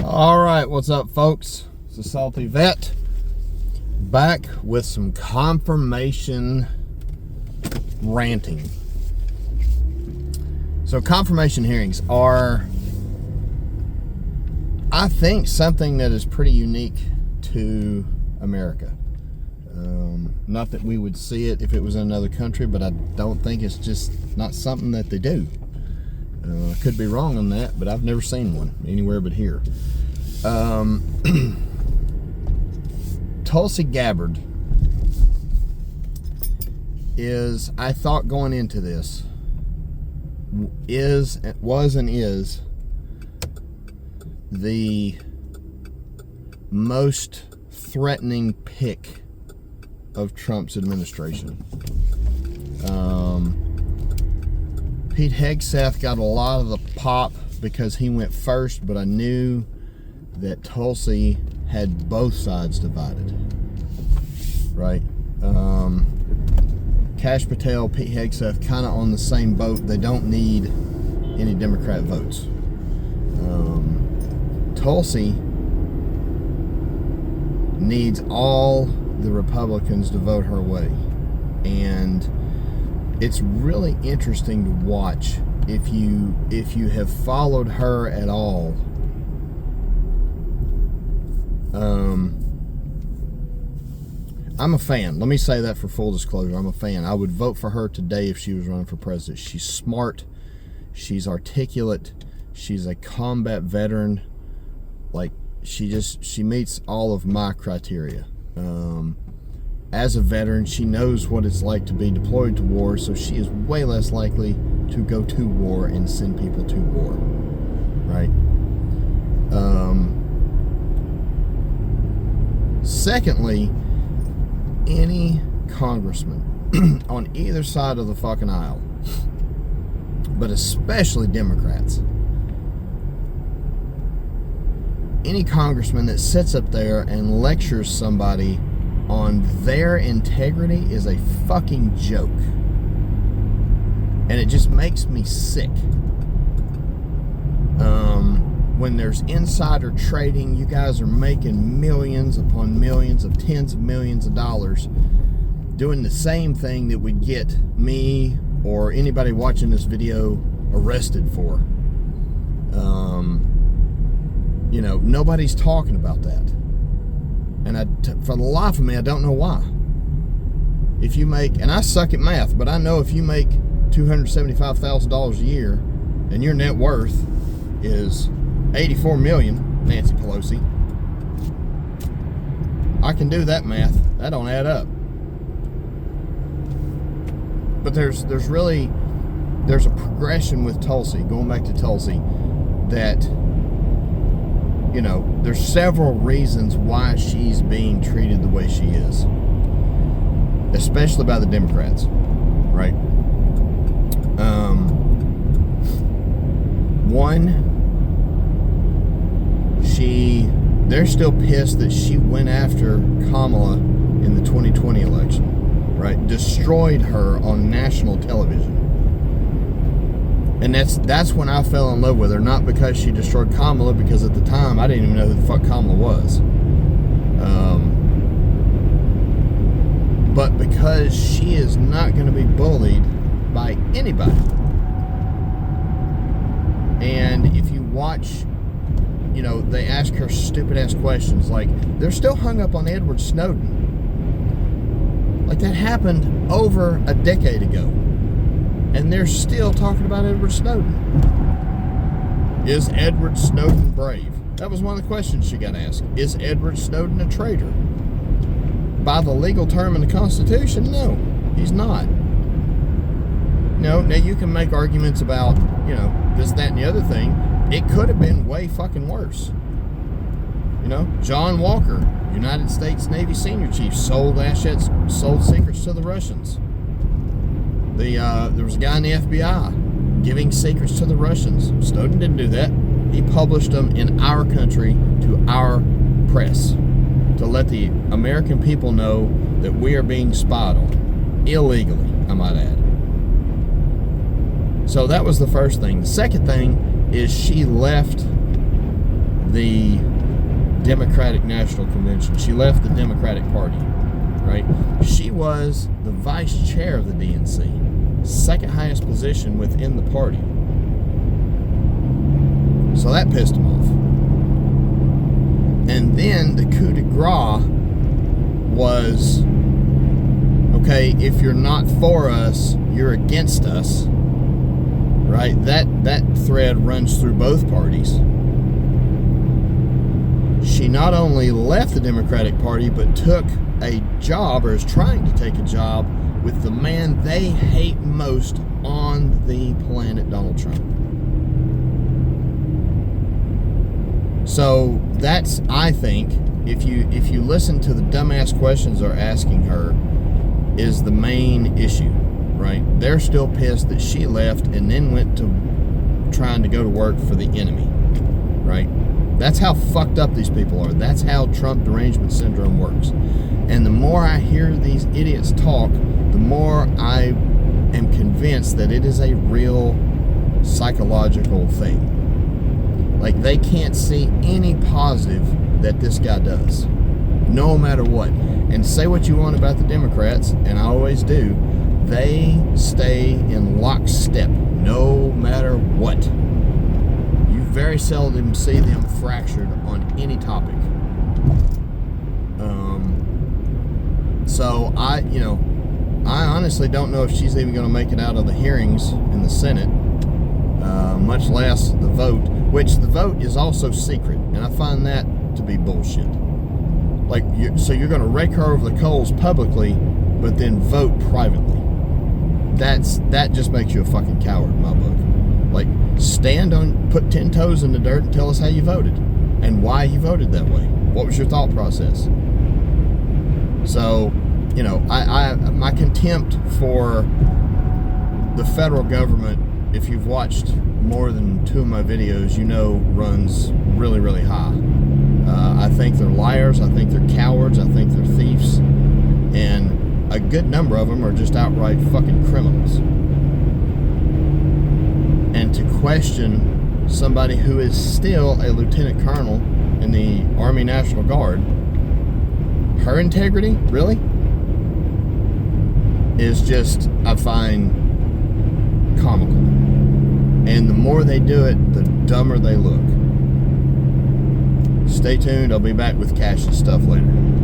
All right, what's up, folks? It's the Salty Vet back with some confirmation ranting. So confirmation hearings are, I think, something that is pretty unique to America. Not that we would see it if it was in another country, but I don't think it's just not something that they do. I could be wrong on that, but I've never seen one anywhere but here. Tulsi Gabbard is, I thought going into this, was the most threatening pick of Trump's administration. Pete Hegseth got a lot of the pop because he went first, but I knew that Tulsi had both sides divided, right? Kash Patel, Pete Hegseth, kind of on the same boat. They don't need any Democrat votes. Tulsi needs all the Republicans to vote her way, and it's really interesting to watch if you have followed her at all. I'm a fan. Let me say that for full disclosure. I'm a fan. I would vote for her today if she was running for president. She's smart. She's articulate. She's a combat veteran. Like, she meets all of my criteria. As a veteran, she knows what it's like to be deployed to war, so she is way less likely to go to war and send people to war, right? Secondly, any congressman on either side of the fucking aisle, but especially Democrats, any congressman that sits up there and lectures somebody on their integrity is a fucking joke. And it just makes me sick. When there's insider trading, you guys are making millions upon millions of tens of millions of dollars doing the same thing that would get me or anybody watching this video arrested for. Nobody's talking about that. And for the life of me, I don't know why. If you make, and I suck at math, but I know if you make $275,000 a year and your net worth is $84 million, Nancy Pelosi, I can do that math. That don't add up. But there's a progression with Tulsi, going back to Tulsi, that, there's several reasons why she's being treated the way she is, especially by the Democrats, right? One, they're still pissed that she went after Kamala in the 2020 election, right? Destroyed her on national television. And that's when I fell in love with her, not because she destroyed Kamala, because at the time I didn't even know who the fuck Kamala was. But because she is not going to be bullied by anybody. And if you watch, they ask her stupid ass questions, like, they're still hung up on Edward Snowden. Like, that happened over a decade ago. And they're still talking about Edward Snowden. Is Edward Snowden brave? That was one of the questions she got asked. Is Edward Snowden a traitor? By the legal term in the Constitution, no, he's not. Now you can make arguments about, this, that, and the other thing. It could have been way fucking worse. John Walker, United States Navy Senior Chief, sold secrets to the Russians. There was a guy in the FBI giving secrets to the Russians. Snowden didn't do that. He published them in our country to our press to let the American people know that we are being spied on. Illegally, I might add. So that was the first thing. The second thing is she left the Democratic National Convention. She left the Democratic Party, right? She was the vice chair of the DNC, second highest position within the party. So that pissed him off. And then the coup de grace was, okay, if you're not for us, you're against us, right? That thread runs through both parties. She not only left the Democratic Party, but took a job, or is trying to take a job, with the man they hate most on the planet, Donald Trump. So that's, I think, if you listen to the dumbass questions they're asking her, is the main issue, right? They're still pissed that she left and then went to trying to go to work for the enemy, right? That's how fucked up these people are. That's how Trump derangement syndrome works. And the more I hear these idiots talk, the more I am convinced that it is a real psychological thing. Like, they can't see any positive that this guy does, no matter what. And say what you want about the Democrats, and I always do, they stay in lockstep no matter what. You very seldom see them fractured on any topic. So I honestly don't know if she's even going to make it out of the hearings in the Senate, much less the vote, which the vote is also secret, and I find that to be bullshit. Like, so you're going to rake her over the coals publicly, but then vote privately. That just makes you a fucking coward in my book. Like, put 10 toes in the dirt and tell us how you voted and why you voted that way. What was your thought process? So, my contempt for the federal government, if you've watched more than 2 of my videos, runs really, really high. I think they're liars. I think they're cowards. I think they're thieves. And a good number of them are just outright fucking criminals. And to question somebody who is still a lieutenant colonel in the Army National Guard, her integrity, really, is just, I find, comical. And the more they do it, the dumber they look. Stay tuned. I'll be back with Cash's stuff later.